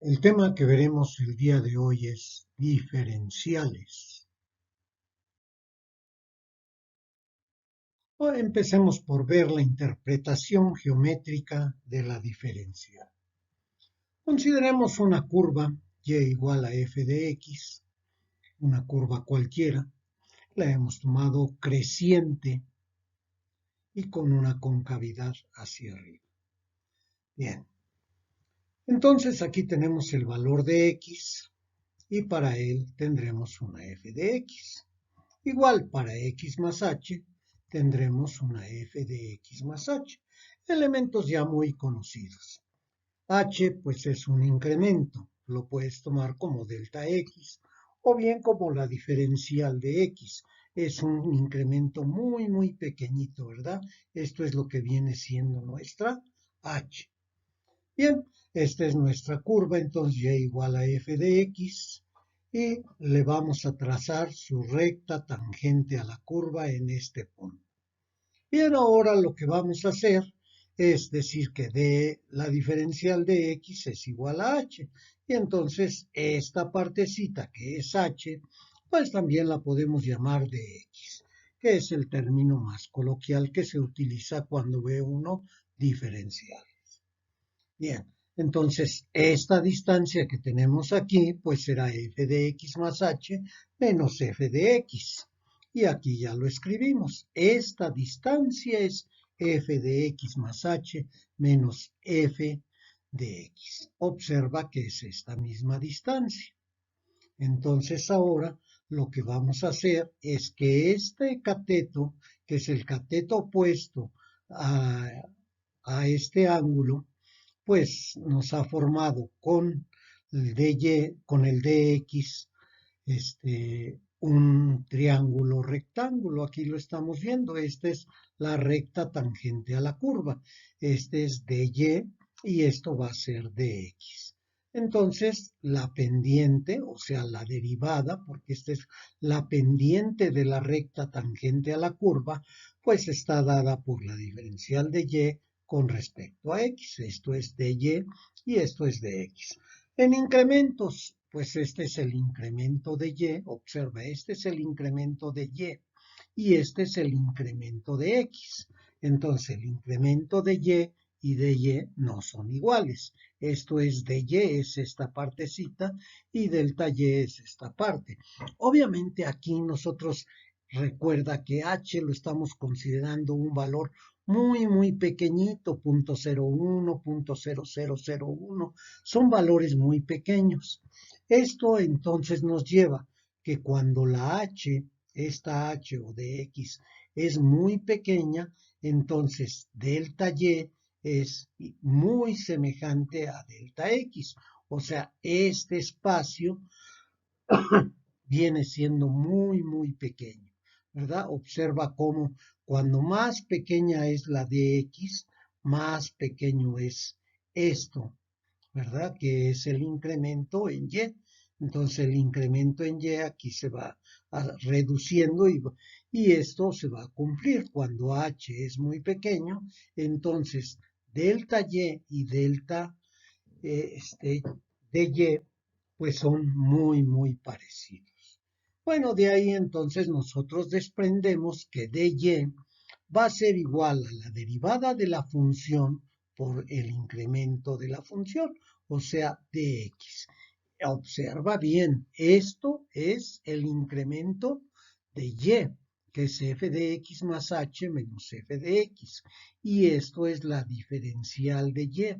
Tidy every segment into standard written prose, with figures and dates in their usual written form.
El tema que veremos el día de hoy es diferenciales. Empecemos por ver la interpretación geométrica de la diferencia. Consideremos una curva y igual a f de x, una curva cualquiera. La hemos tomado creciente y con una concavidad hacia arriba. Bien, entonces aquí tenemos el valor de x y para él tendremos una f de x. Igual para x más h tendremos una f de x más h. Elementos ya muy conocidos. H pues es un incremento, lo puedes tomar como delta x o bien como la diferencial de x. Es un incremento muy pequeñito, ¿verdad? Esto es lo que viene siendo nuestra h. Bien, esta es nuestra curva, entonces y igual a f de x y le vamos a trazar su recta tangente a la curva en este punto. Bien, ahora lo que vamos a hacer es decir que la diferencial de x es igual a h. Y entonces esta partecita que es h, pues también la podemos llamar de x, que es el término más coloquial que se utiliza cuando ve uno diferencial. Bien, entonces esta distancia que tenemos aquí, pues será f de x más h menos f de x. Y aquí ya lo escribimos. Esta distancia es f de x más h menos f de x. Observa que es esta misma distancia. Entonces ahora lo que vamos a hacer es que este cateto, que es el cateto opuesto a este ángulo, pues nos ha formado con el con el dx, un triángulo rectángulo. Aquí lo estamos viendo. Esta es la recta tangente a la curva. Este es dy y esto va a ser dx. Entonces, la pendiente, o sea, la derivada, porque esta es la pendiente de la recta tangente a la curva, pues está dada por la diferencial de y con respecto a x. Esto es dy y esto es de x. En incrementos, pues este es el incremento de y. Observa, este es el incremento de y este es el incremento de x. Entonces, el incremento de y de y no son iguales. Esto es de y, es esta partecita, y delta y es esta parte. Obviamente aquí nosotros recuerda que h lo estamos considerando un valor muy pequeñito, 0.01, 0.0001, son valores muy pequeños. Esto entonces nos lleva que cuando la h, esta h o de x, es muy pequeña, entonces delta y es muy semejante a delta x. O sea, este espacio viene siendo muy pequeño, ¿verdad? Observa cómo cuando más pequeña es la de x, más pequeño es esto, ¿verdad? Que es el incremento en y. Entonces el incremento en y aquí se va reduciendo y esto se va a cumplir. Cuando h es muy pequeño, entonces delta y delta de y pues son muy parecidos. Bueno, de ahí entonces nosotros desprendemos que dy va a ser igual a la derivada de la función por el incremento de la función, o sea, dx. Observa bien, esto es el incremento de y, que es f de x más h menos f de x. Y esto es la diferencial de y.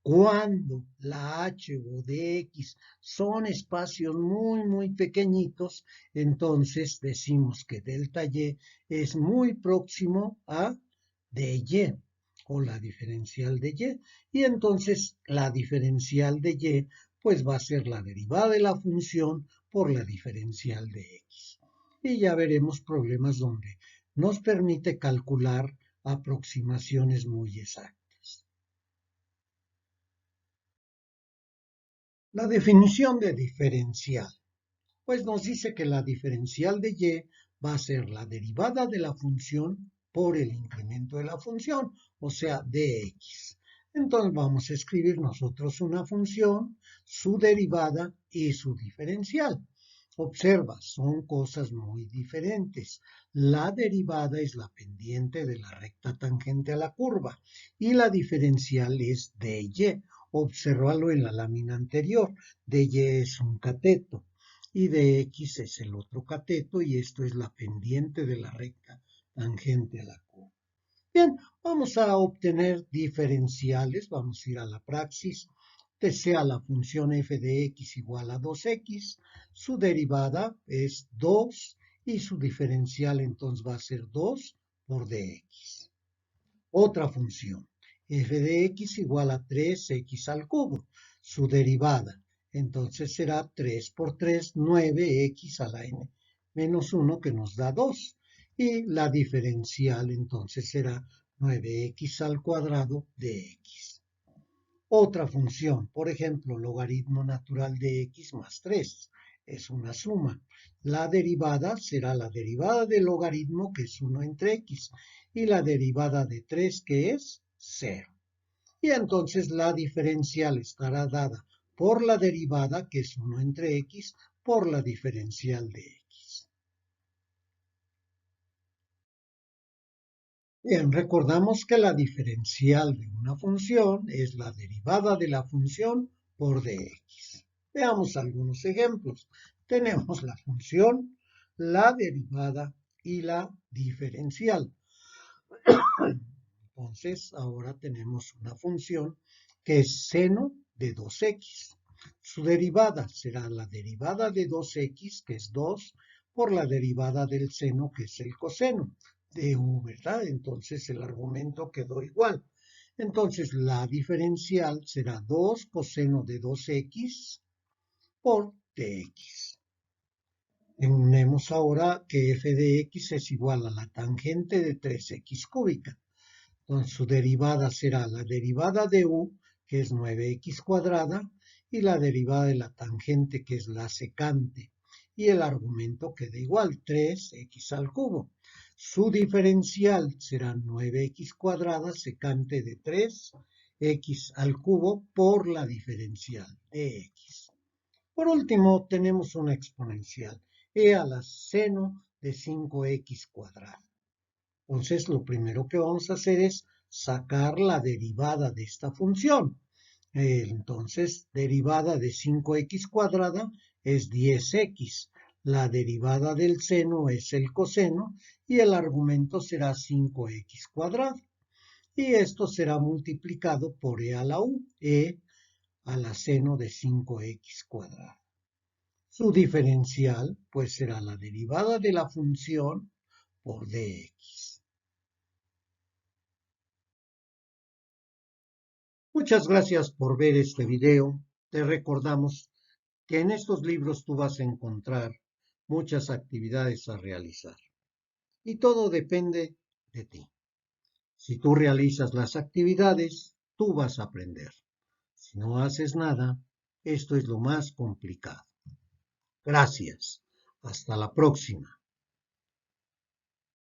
Cuando la h o dx son espacios muy pequeñitos, entonces decimos que delta y es muy próximo a dy o la diferencial de y entonces la diferencial de y pues va a ser la derivada de la función por la diferencial de x. Y ya veremos problemas donde nos permite calcular aproximaciones muy exactas. La definición de diferencial, pues nos dice que la diferencial de y va a ser la derivada de la función por el incremento de la función, o sea, dx. Entonces vamos a escribir nosotros una función, su derivada y su diferencial. Observa, son cosas muy diferentes. La derivada es la pendiente de la recta tangente a la curva y la diferencial es dy. Obsérvalo en la lámina anterior. dy es un cateto y dx es el otro cateto y esto es la pendiente de la recta tangente a la curva. Bien, vamos a obtener diferenciales, vamos a ir a la praxis, sea la función f de x igual a 2x, su derivada es 2 y su diferencial entonces va a ser 2 por dx. Otra función, f de x igual a 3x al cubo, su derivada entonces será 3 por 3, 9x a la n menos 1 que nos da 2. Y la diferencial entonces será 9x al cuadrado de x. Otra función, por ejemplo, logaritmo natural de x más 3, es una suma. La derivada será la derivada del logaritmo, que es 1 entre x, y la derivada de 3, que es 0. Y entonces la diferencial estará dada por la derivada, que es 1 entre x, por la diferencial de x. Bien, recordamos que la diferencial de una función es la derivada de la función por dx. Veamos algunos ejemplos. Tenemos la función, la derivada y la diferencial. Entonces, ahora tenemos una función que es seno de 2x. Su derivada será la derivada de 2x, que es 2, por la derivada del seno, que es el coseno de u, ¿verdad? Entonces el argumento quedó igual. Entonces la diferencial será 2 coseno de 2x por dx. Tenemos ahora que f de x es igual a la tangente de 3x cúbica. Entonces su derivada será la derivada de u, que es 9x cuadrada, y la derivada de la tangente, que es la secante. Y el argumento queda igual, 3x al cubo. Su diferencial será 9x cuadrada secante de 3x al cubo por la diferencial de x. Por último, tenemos una exponencial, e a la seno de 5x cuadrada. Entonces, lo primero que vamos a hacer es sacar la derivada de esta función. Entonces, derivada de 5x cuadrada es 10x. La derivada del seno es el coseno y el argumento será 5x cuadrado. Y esto será multiplicado por e a la u, e a la seno de 5x cuadrada. Su diferencial, pues, será la derivada de la función por dx. Muchas gracias por ver este video. Te recordamos que en estos libros tú vas a encontrar muchas actividades a realizar. Y todo depende de ti. Si tú realizas las actividades, tú vas a aprender. Si no haces nada, esto es lo más complicado. Gracias. Hasta la próxima.